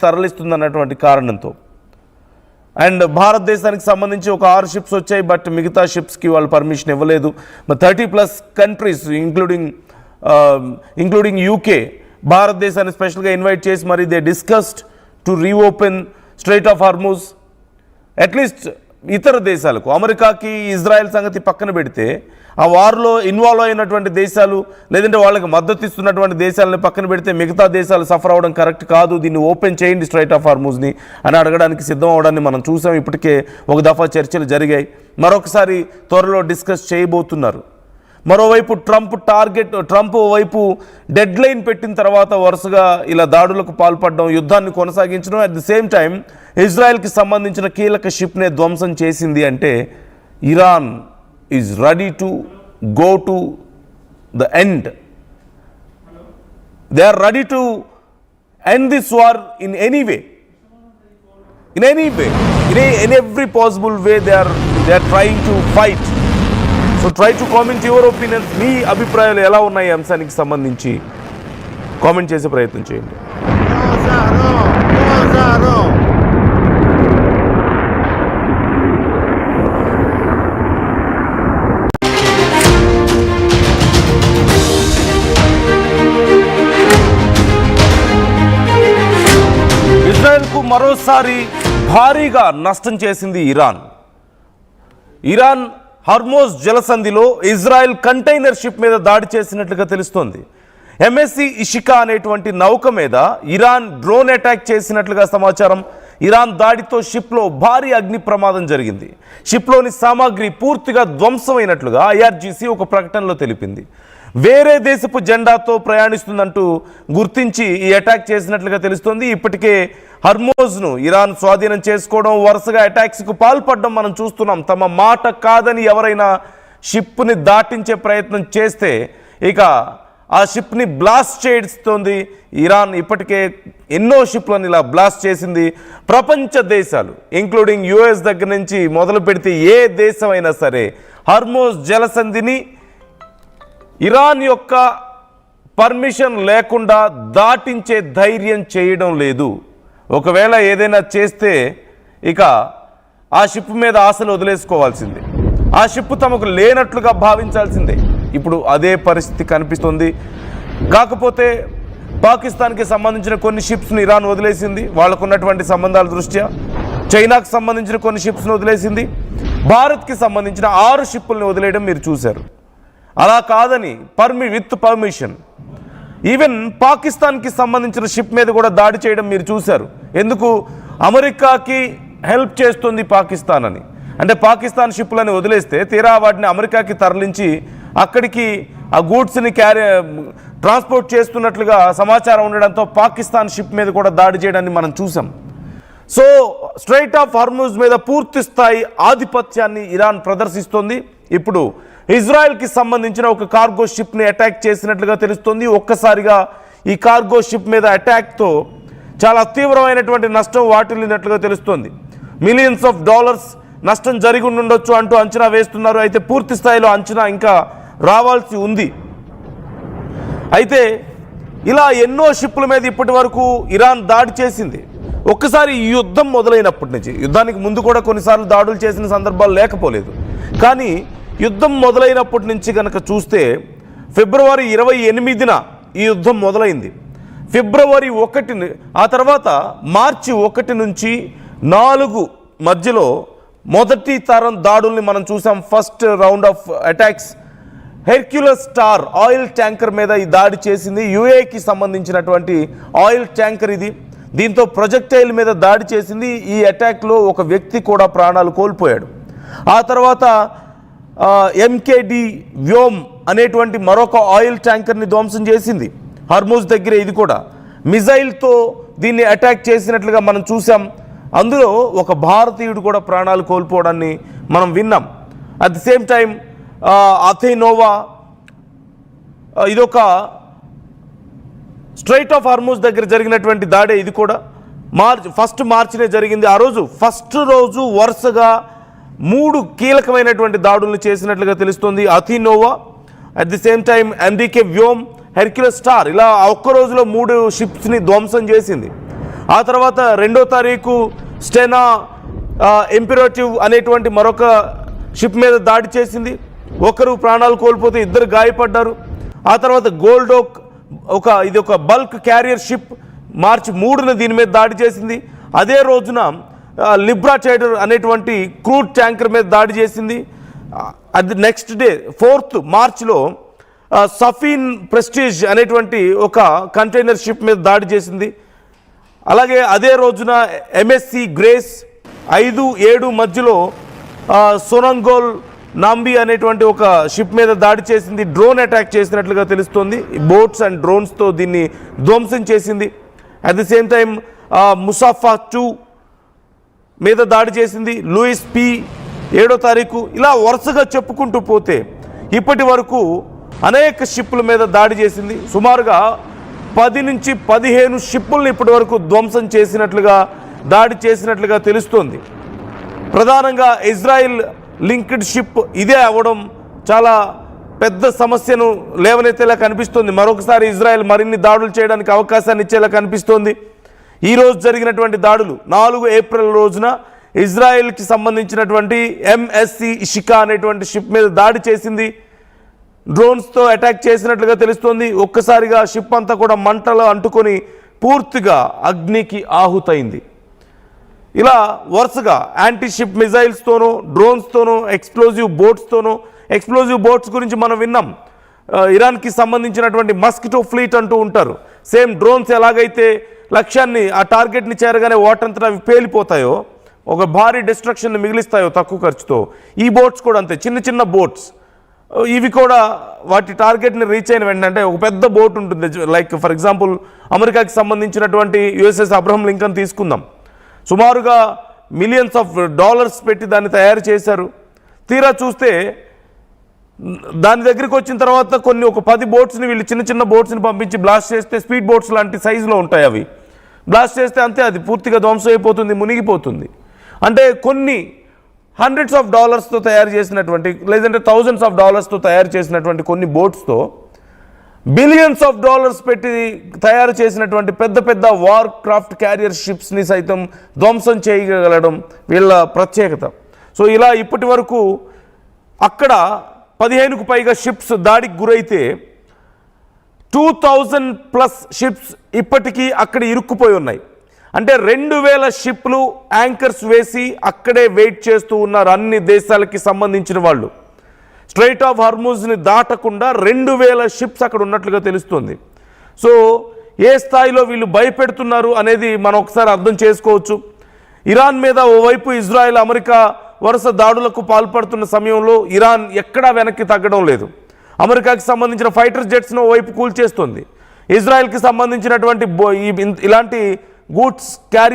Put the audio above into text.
తరలిస్తుందన్నటువంటి కారణంతో అండ్ భారతదేశానికి సంబంధించి ఒక 6 షిప్స్ వచ్చాయి. బట్ మిగతా షిప్స్కి వాళ్ళు పర్మిషన్ ఇవ్వలేదు. 30+ కంట్రీస్ ఇంక్లూడింగ్ యూకే భారతదేశాన్ని స్పెషల్గా ఇన్వైట్ చేసి మరి they discussed to reopen straight of Hormuz. At least ఇతర దేశాలకు, అమెరికాకి ఇజ్రాయెల్ సంగతి పక్కన పెడితే ఆ వార్లో ఇన్వాల్వ్ అయినటువంటి దేశాలు లేదంటే వాళ్ళకి మద్దతు ఇస్తున్నటువంటి దేశాలను పక్కన పెడితే మిగతా దేశాలు సఫర్ అవ్వడం కరెక్ట్ కాదు, దీన్ని ఓపెన్ చేయండి స్ట్రైట్ ఆఫ్ హార్మూజ్ని అని అడగడానికి సిద్ధం అవడాన్ని మనం చూసాం. ఇప్పటికే ఒక దఫా చర్చలు జరిగాయి, మరొకసారి త్వరలో డిస్కస్ చేయబోతున్నారు. మరోవైపు ట్రంప్ వైపు డెడ్ లైన్ పెట్టిన తర్వాత వరుసగా ఇలా దాడులకు పాల్పడడం, యుద్ధాన్ని కొనసాగించడం, అట్ ది సేమ్ టైం ఇజ్రాయెల్కి సంబంధించిన కీలక షిప్నే ధ్వంసం చేసింది అంటే Iran is ready to go to the end. They are ready to end this war in any way, in every possible way they are trying to fight. So try to comment your opinions. మీ అభిప్రాయాలు ఎలా ఉన్నాయి అంశానికి సంబంధించి comment చేసే ప్రయత్నం చేయండి. ఇజ్రాయెల్కు మరోసారి భారీగా నష్టం చేసింది ఇరాన్ హార్మోజ్ జలసంధిలో ఇజ్రాయెల్ కంటైనర్ షిప్ మీద దాడి చేసినట్లుగా తెలుస్తోంది. ఎంఎస్సి ఇషికా అనేటువంటి నౌక మీద ఇరాన్ డ్రోన్ అటాక్ చేసినట్లుగా సమాచారం. ఇరాన్ దాడితో షిప్లో భారీ అగ్ని ప్రమాదం జరిగింది. షిప్లోని సామాగ్రి పూర్తిగా ధ్వంసమైనట్లుగా ఐఆర్జీసీ ఒక ప్రకటనలో తెలిపింది. వేరే దేశపు జెండాతో ప్రయాణిస్తుందంటూ గుర్తించి ఈ అటాక్ చేసినట్లుగా తెలుస్తోంది. ఇప్పటికే హర్మోజ్ను ఇరాన్ స్వాధీనం చేసుకోవడం, వరుసగా అటాక్స్కు పాల్పడడం మనం చూస్తున్నాం. తమ మాట కాదని ఎవరైనా షిప్ని దాటించే ప్రయత్నం చేస్తే ఇక ఆ షిప్ని బ్లాస్ట్ చేస్తోంది ఇరాన్. ఇప్పటికే ఎన్నో షిప్లను ఇలా బ్లాస్ట్ చేసింది. ప్రపంచ దేశాలు ఇంక్లూడింగ్ యుఎస్ దగ్గర నుంచి మొదలు పెడితే ఏ దేశమైనా సరే హర్మోజ్ జలసంధిని ఇరాన్ యొక్క పర్మిషన్ లేకుండా దాటించే ధైర్యం చేయడం లేదు. ఒకవేళ ఏదైనా చేస్తే ఇక ఆ షిప్ మీద ఆశలు వదిలేసుకోవాల్సిందే, ఆ షిప్ తమకు లేనట్లుగా భావించాల్సిందే. ఇప్పుడు అదే పరిస్థితి కనిపిస్తుంది. కాకపోతే పాకిస్తాన్కి సంబంధించిన కొన్ని షిప్స్ను ఇరాన్ వదిలేసింది వాళ్ళకున్నటువంటి సంబంధాల దృష్ట్యా. చైనాకు సంబంధించిన కొన్ని షిప్స్ను వదిలేసింది. భారత్కి సంబంధించిన 6 షిప్పులను వదిలేయడం మీరు చూశారు. అలా కాదని విత్ పర్మిషన్ ఈవెన్ పాకిస్తాన్కి సంబంధించిన షిప్ మీద కూడా దాడి చేయడం మీరు చూశారు. ఎందుకు? అమెరికాకి హెల్ప్ చేస్తుంది పాకిస్తాన్ అని. అంటే పాకిస్తాన్ షిప్లని వదిలేస్తే తీరా వాటిని అమెరికాకి తరలించి అక్కడికి ఆ గూడ్స్ని ట్రాన్స్పోర్ట్ చేస్తున్నట్లుగా సమాచారం ఉండడంతో పాకిస్తాన్ షిప్ మీద కూడా దాడి చేయడాన్ని మనం చూసాం. సో స్ట్రైట్ ఆఫ్ హార్మూజ్ మీద పూర్తి స్థాయి ఆధిపత్యాన్ని ఇరాన్ ప్రదర్శిస్తోంది. ఇప్పుడు ఇజ్రాయెల్కి సంబంధించిన ఒక కార్గో షిప్ని అటాక్ చేసినట్లుగా తెలుస్తుంది. ఒక్కసారిగా ఈ కార్గో షిప్ మీద అటాక్తో చాలా తీవ్రమైనటువంటి నష్టం వాటిల్లినట్లుగా తెలుస్తుంది. మిలియన్స్ ఆఫ్ డాలర్స్ నష్టం జరిగి ఉండొచ్చు అంటూ అంచనా వేస్తున్నారు. అయితే పూర్తి స్థాయిలో అంచనా ఇంకా రావాల్సి ఉంది. అయితే ఇలా ఎన్నో షిప్పుల మీద ఇప్పటి వరకు ఇరాన్ దాడి చేసింది. ఒక్కసారి ఈ యుద్ధం మొదలైనప్పటి నుంచి, యుద్ధానికి ముందు కూడా కొన్నిసార్లు దాడులు చేసిన సందర్భాలు లేకపోలేదు, కానీ యుద్ధం మొదలైనప్పటి నుంచి కనుక చూస్తే ఫిబ్రవరి 28న ఈ యుద్ధం మొదలైంది. ఫిబ్రవరి 1 ఆ తర్వాత మార్చి 1 నుంచి 4 మధ్యలో మొదటి తరం దాడుల్ని మనం చూసాం. First round of attacks Hercules star oil tanker మీద ఈ దాడి చేసింది. యుఏకి సంబంధించినటువంటి ఆయిల్ ట్యాంకర్ ఇది. దీంతో ప్రొజెక్టైల్ మీద దాడి చేసింది. ఈ అటాక్లో ఒక వ్యక్తి కూడా ప్రాణాలు కోల్పోయాడు. ఆ తర్వాత ఎంకేడి వ్యోమ్ అనేటువంటి మరొక ఆయిల్ ట్యాంకర్ని ధ్వంసం చేసింది హర్మూజ్ దగ్గర. ఇది కూడా మిజైల్తో దీన్ని అటాక్ చేసినట్లుగా మనం చూసాం. అందులో ఒక భారతీయుడు కూడా ప్రాణాలు కోల్పోవడాన్ని మనం విన్నాం. అట్ ది సేమ్ టైం అథెనోవా ఇదొక స్ట్రైట్ ఆఫ్ హార్మూజ్ దగ్గర జరిగినటువంటి దాడే. ఇది కూడా ఫస్ట్ మార్చినే జరిగింది. ఆ రోజు ఫస్ట్ రోజు వరుసగా 3 కీలకమైనటువంటి దాడులను చేసినట్లుగా తెలుస్తుంది. Athenova, at the same time MDK Vyom, Hercules Star ఇలా ఒక్క రోజులో 3 షిప్స్ని ధ్వంసం చేసింది. ఆ తర్వాత 2వ తారీఖు స్టెనా ఇంపెరేటివ్ అనేటువంటి మరొక షిప్ మీద దాడి చేసింది. ఒకరు ప్రాణాలు కోల్పోతే 2 గాయపడ్డారు. ఆ తర్వాత గోల్డోక్ ఇది ఒక బల్క్ క్యారియర్ షిప్ మార్చి 3న దీని మీద దాడి చేసింది. అదే రోజున లిబ్రా ట్రేడర్ అనేటువంటి క్రూడ్ ట్యాంకర్ మీద దాడి చేసింది. అది నెక్స్ట్ డే 4th మార్చ్లో సఫీన్ ప్రెస్టీజ్ అనేటువంటి ఒక కంటైనర్ షిప్ మీద దాడి చేసింది. అలాగే అదే రోజున ఎంఎస్సి గ్రేస్ 5-7 మధ్యలో సోనంగోల్ నాంబీ అనేటువంటి ఒక షిప్ మీద దాడి చేసింది. డ్రోన్ అటాక్ చేసినట్లుగా తెలుస్తోంది. బోట్స్ అండ్ డ్రోన్స్తో దీన్ని ధ్వంసం చేసింది. అట్ ది సేమ్ టైం ముసాఫా 2 మీద దాడి చేసింది. లూయిస్ పి 7వ తారీఖు. ఇలా వరుసగా చెప్పుకుంటూ పోతే ఇప్పటి వరకు అనేక షిప్పుల మీద దాడి చేసింది. సుమారుగా 10 నుంచి 15 షిప్పులను ఇప్పటి వరకు ధ్వంసం చేసినట్లుగా దాడి చేసినట్లుగా తెలుస్తోంది. ప్రధానంగా ఇజ్రాయిల్ లింక్డ్ షిప్ ఇదే అవ్వడం చాలా పెద్ద సమస్యను లేవనెత్తేలా కనిపిస్తోంది. మరొకసారి ఇజ్రాయెల్ మరిన్ని దాడులు చేయడానికి అవకాశాన్ని ఇచ్చేలా కనిపిస్తోంది. ఈరోజు జరిగినటువంటి దాడులు 4 ఏప్రిల్ రోజున ఇజ్రాయెల్కి సంబంధించినటువంటి ఎంఎస్సి ఇషికా అనేటువంటి షిప్ మీద దాడి చేసింది. డ్రోన్స్తో అటాక్ చేసినట్లుగా తెలుస్తోంది. ఒక్కసారిగా షిప్ అంతా కూడా మంటలు అంటుకొని పూర్తిగా అగ్నికి ఆహుతైంది. ఇలా వరుసగా యాంటీ షిప్ మిజైల్స్తోనూ డ్రోన్స్తోనూ ఎక్స్ప్లోజివ్ బోట్స్ గురించి మనం విన్నాం. ఇరాన్కి సంబంధించినటువంటి మస్కిటో ఫ్లీట్ అంటూ ఉంటారు. సేమ్ డ్రోన్స్ ఎలాగైతే లక్ష్యాన్ని ఆ టార్గెట్ని చేరగానే వాటంతటా అవి పేలిపోతాయో, ఒక భారీ డిస్ట్రక్షన్ని మిగిలిస్తాయో తక్కువ ఖర్చుతో, ఈ బోట్స్ కూడా అంతే. చిన్న చిన్న బోట్స్ ఇవి కూడా వాటి టార్గెట్ని రీచ్ అయిన వెంటనే ఒక పెద్ద బోట్ ఉంటుంది. లైక్ ఫర్ ఎగ్జాంపుల్ అమెరికాకి సంబంధించినటువంటి యుఎస్ఎస్ అబ్రహం లింకన్ తీసుకుందాం. సుమారుగా మిలియన్స్ ఆఫ్ డాలర్స్ పెట్టి దాన్ని తయారు చేశారు. తీరా చూస్తే దాని దగ్గరికి వచ్చిన తర్వాత ఒక 10 బోట్స్ని వీళ్ళు చిన్న చిన్న బోట్స్ని పంపించి బ్లాస్ట్ చేస్తే స్పీడ్ బోట్స్ లాంటి సైజులో ఉంటాయి. అవి బ్లాస్ట్ చేస్తే అంతే, అది పూర్తిగా ధ్వంసం అయిపోతుంది, మునిగిపోతుంది. అంటే కొన్ని hundreds of dollarsతో తయారు చేసినటువంటి, లేదంటే thousands of dollarsతో తయారు చేసినటువంటి కొన్ని బోట్స్తో బిలియన్స్ ఆఫ్ డాలర్స్ పెట్టి తయారు చేసినటువంటి పెద్ద పెద్ద వార్ క్రాఫ్ట్ క్యారియర్ షిప్స్ని సైతం ధ్వంసం చేయగలడం వీళ్ళ ప్రత్యేకత. సో ఇలా ఇప్పటి వరకు అక్కడ 15కు పైగా షిప్స్ దాడికి గురైతే 2000+ షిప్స్ ఇప్పటికీ అక్కడ ఇరుక్కుపోయి ఉన్నాయి. అంటే 2000 షిప్లు యాంకర్స్ వేసి అక్కడే వెయిట్ చేస్తూ ఉన్నారు అన్ని దేశాలకి సంబంధించిన వాళ్ళు. స్ట్రైట్ ఆఫ్ హార్మూజ్ని దాటకుండా 2000 షిప్స్ అక్కడ ఉన్నట్లుగా తెలుస్తుంది. సో ఏ స్థాయిలో వీళ్ళు భయపెడుతున్నారు అనేది మనం ఒకసారి అర్థం చేసుకోవచ్చు. ఇరాన్ మీద ఓవైపు ఇజ్రాయెల్, అమెరికా వరుస దాడులకు పాల్పడుతున్న సమయంలో ఇరాన్ ఎక్కడా వెనక్కి తగ్గడం లేదు. అమెరికాకి సంబంధించిన ఫైటర్ జెట్స్ను ఓవైపు కూల్చేస్తుంది. ఇజ్రాయెల్కి సంబంధించినటువంటి ఇలాంటి గూడ్స్ క్యారీ